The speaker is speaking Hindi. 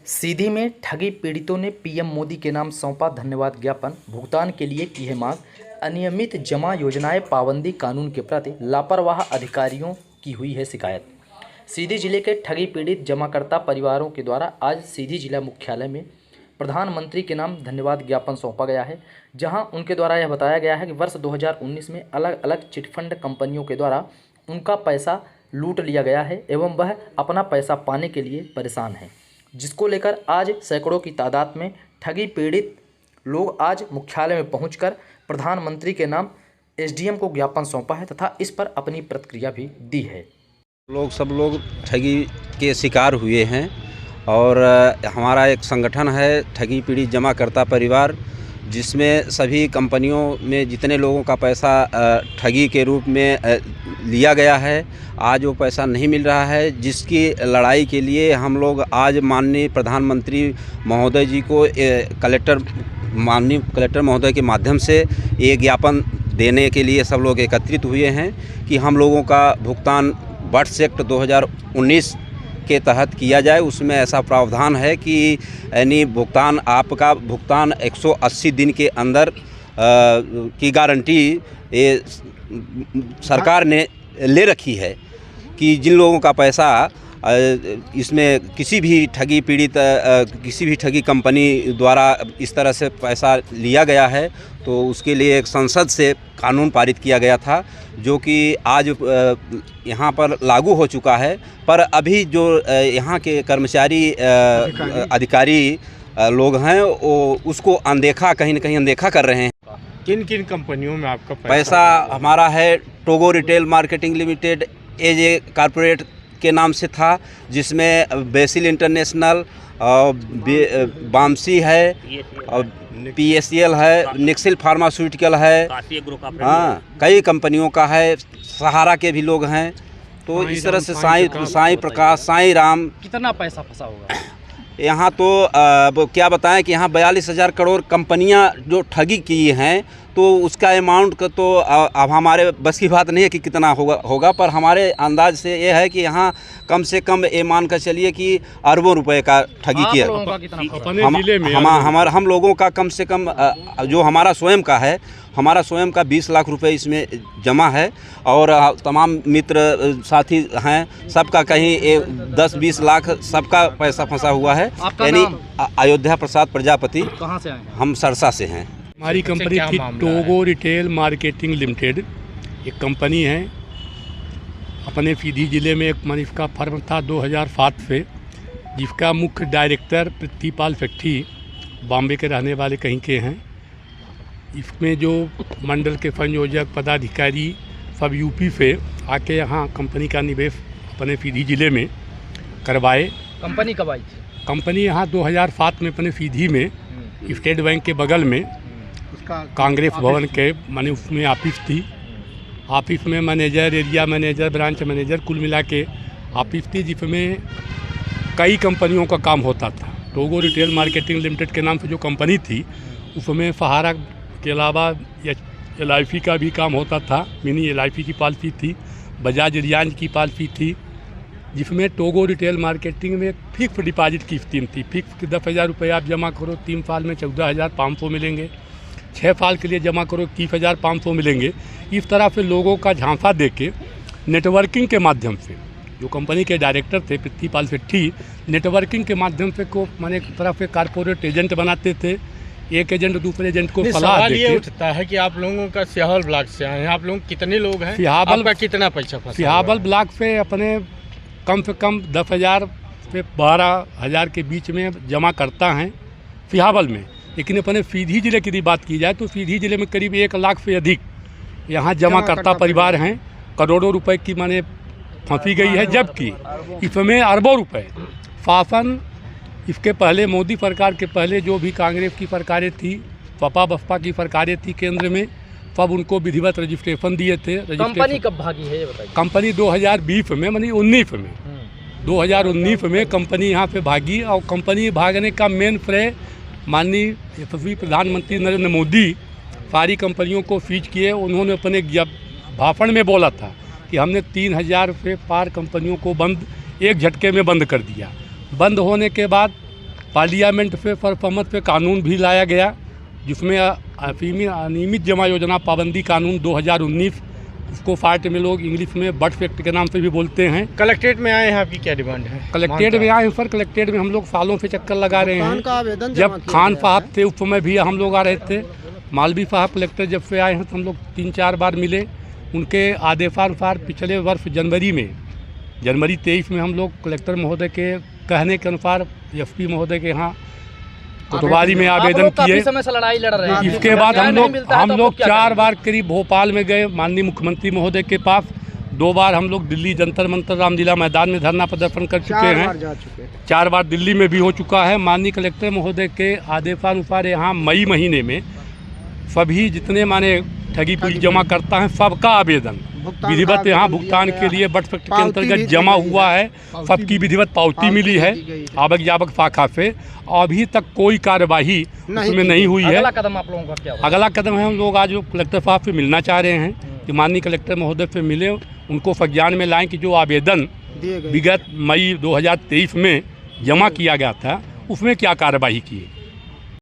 सीधी में ठगी पीड़ितों ने पीएम मोदी के नाम सौंपा धन्यवाद ज्ञापन। भुगतान के लिए की है मांग। अनियमित जमा योजनाएं पाबंदी कानून के प्रति लापरवाह अधिकारियों की हुई है शिकायत। सीधी जिले के ठगी पीड़ित जमाकर्ता परिवारों के द्वारा आज सीधी जिला मुख्यालय में प्रधानमंत्री के नाम धन्यवाद ज्ञापन सौंपा गया है, जहां उनके द्वारा यह बताया गया है कि वर्ष 2019 में अलग अलग चिटफंड कंपनियों के द्वारा उनका पैसा लूट लिया गया है एवं वह अपना पैसा पाने के लिए परेशान हैं, जिसको लेकर आज सैकड़ों की तादाद में ठगी पीड़ित लोग आज मुख्यालय में पहुंचकर प्रधानमंत्री के नाम एसडीएम को ज्ञापन सौंपा है तथा इस पर अपनी प्रतिक्रिया भी दी है। सब लोग ठगी के शिकार हुए हैं और हमारा एक संगठन है ठगी पीड़ित जमाकर्ता परिवार, जिसमें सभी कंपनियों में जितने लोगों का पैसा ठगी के रूप में लिया गया है, आज वो पैसा नहीं मिल रहा है, जिसकी लड़ाई के लिए हम लोग आज माननीय प्रधानमंत्री महोदय जी को माननीय कलेक्टर महोदय के माध्यम से ये ज्ञापन देने के लिए सब लोग एकत्रित हुए हैं कि हम लोगों का भुगतान वर्ष एक्ट 2019 के तहत किया जाए। उसमें ऐसा प्रावधान है कि यानी आपका भुगतान 180 दिन के अंदर की गारंटी ये सरकार ने ले रखी है कि जिन लोगों का पैसा इसमें किसी भी ठगी पीड़ित किसी भी ठगी कंपनी द्वारा इस तरह से पैसा लिया गया है, तो उसके लिए एक संसद से कानून पारित किया गया था, जो कि आज यहाँ पर लागू हो चुका है। पर अभी जो यहाँ के कर्मचारी अधिकारी लोग हैं वो उसको कहीं न कहीं अनदेखा कर रहे हैं। किन किन कंपनियों में आपका पैसा हमारा है Togo retail marketing limited as a corporate के नाम से था, जिसमें बेसिल इंटरनेशनल बामसी है और PSL है, निक्सिल फार्मास्यूटिकल है, हाँ कई कंपनियों का है, सहारा के भी लोग हैं। तो इस तरह से साईं प्रकाश, साईं राम। कितना पैसा फंसा होगा यहाँ? तो अब क्या बताएं कि यहाँ 42,000 करोड़ कंपनियाँ जो ठगी की हैं, तो उसका अमाउंट का तो अब हमारे बस की बात नहीं है कि कितना होगा, पर हमारे अंदाज से ये है कि यहाँ कम से कम ये मान कर चलिए कि अरबों रुपए का ठगी किया। हम लोगों का कम से कम जो हमारा स्वयं का है, हमारा स्वयं का 20 लाख रुपए इसमें जमा है और तमाम मित्र साथी हैं, सबका कहीं 10-20 लाख सबका पैसा फंसा हुआ है। यानी अयोध्या प्रसाद प्रजापति। कहाँ से आए हैं? हम सरसा से हैं। हमारी कंपनी थी टोगो रिटेल मार्केटिंग लिमिटेड, एक कंपनी है अपने सीधी ज़िले में। एक मनीष का फर्म था 2007 से, जिसका मुख्य डायरेक्टर पृथ्वीपाल सेठी बॉम्बे के रहने वाले कहीं के हैं। इसमें जो मंडल के संयोजक पदाधिकारी सब यूपी से आके यहाँ कंपनी का निवेश अपने सीधी ज़िले में करवाए। कंपनी कब आई थी? कंपनी यहाँ 2007 में अपने सीधी में स्टेट बैंक के बगल में कांग्रेस भवन के माने उसमें ऑफिस थी। ऑफिस में manager, area manager, branch manager कुल मिला के ऑफिस थी, जिसमें कई कंपनियों का काम होता था। टोगो रिटेल मार्केटिंग लिमिटेड के नाम से जो कंपनी थी, उसमें सहारा के अलावा LIC का भी काम होता था। मिनी LIC की पॉलिसी थी, बजाज रिलायंस की पॉलिसी थी, जिसमें टोगो रिटेल मार्केटिंग में फिक्स डिपॉजिट की स्कीम थी। फिक्स 10,000 रुपये आप जमा करो, 3 साल में 14,500 मिलेंगे, 6 साल के लिए जमा करो 21,500 मिलेंगे। इस तरह से लोगों का झांसा देके नेटवर्किंग के माध्यम से जो कंपनी के डायरेक्टर थे पृथ्वीपाल सेठी, नेटवर्किंग के माध्यम से को माने एक तरह से कारपोरेट एजेंट बनाते थे। एक एजेंट दूसरे एजेंट को सलाह देते। ये उठता है कि आप लोगों का सिहावल ब्लॉक से आए हैं, आप लोग कितने लोग हैं, आपका कितना पैसा फंसा? सिहावल ब्लॉक से अपने कम से कम 10,000 से 12,000 के बीच में जमा करता हैं सिहावल में। लेकिन अपने सीधी जिले की बात की जाए तो सीधी जिले में करीब 1 लाख से अधिक यहाँ जमा करता परिवार हैं। करोड़ों रुपए की माने फंसी गई है, जबकि इसमें अरबों रुपए शासन इसके पहले मोदी सरकार के पहले जो भी कांग्रेस की सरकारें थी, सपा बसपा की सरकारें थी केंद्र में, तब उनको विधिवत रजिस्ट्रेशन दिए थे। कंपनी कब भागी है ये बताइए? कंपनी 2020 में मानी 19 में 2019 में कंपनी यहाँ पे भागी। और कंपनी भागने का मेन श्रेय माननीय यशस्वी प्रधानमंत्री नरेंद्र मोदी सारी कंपनियों को सीज किए। उन्होंने अपने भाषण में बोला था कि हमने 3,000 से पार कंपनियों को एक झटके में बंद कर दिया। बंद होने के बाद पार्लियामेंट पे परफॉर्मेंस पे कानून भी लाया गया, जिसमें अफीमी अनियमित जमा योजना पाबंदी कानून 2019, उसको फार्ट में लोग इंग्लिश में बट फैक्ट के नाम से भी बोलते हैं। कलेक्ट्रेट में आए हैं, आपकी क्या डिमांड है? कलेक्ट्रेट में आए हैं सर, कलेक्ट्रेट में हम लोग सालों से चक्कर लगा रहे हैं। जब खान साहब थे उस समय भी हम लोग आ रहे थे। मालवी साहब कलेक्टर जब से आए हैं तो हम लोग 3-4 बार मिले। उनके आदेशानुसार पिछले वर्ष जनवरी 23 में हम लोग कलेक्टर महोदय के कहने के अनुसार एसपी महोदय के यहाँ कोतवाली में आवेदन किए। समय से लड़ाई लड़ रहे हैं। इसके बाद हम लोग 4 बार करीब भोपाल में गए माननीय मुख्यमंत्री महोदय के पास। 2 बार हम लोग दिल्ली जंतर मंतर रामलीला मैदान में धरना प्रदर्शन कर चुके हैं। 4 बार दिल्ली में भी हो चुका है। माननीय कलेक्टर महोदय के आदेशानुसार यहाँ मई महीने में सभी जितने माने ठगी पीड़ी जमा करता है सबका आवेदन विधिवत यहाँ भुगतान के लिए बट फैक्ट के अंतर्गत जमा हुआ है। सबकी विधिवत पावती मिली है आवक जावक शाखा से। अभी तक कोई कार्यवाही उसमें नहीं हुई है। अगला कदम आप लोगों का क्या होगा? अगला कदम है हम लोग आज कलेक्टर साहब से मिलना चाह रहे हैं कि माननीय कलेक्टर महोदय से मिले, उनको संज्ञान में लाएं कि जो आवेदन विगत मई 2023 में जमा किया गया था उसमें क्या कार्यवाही की है।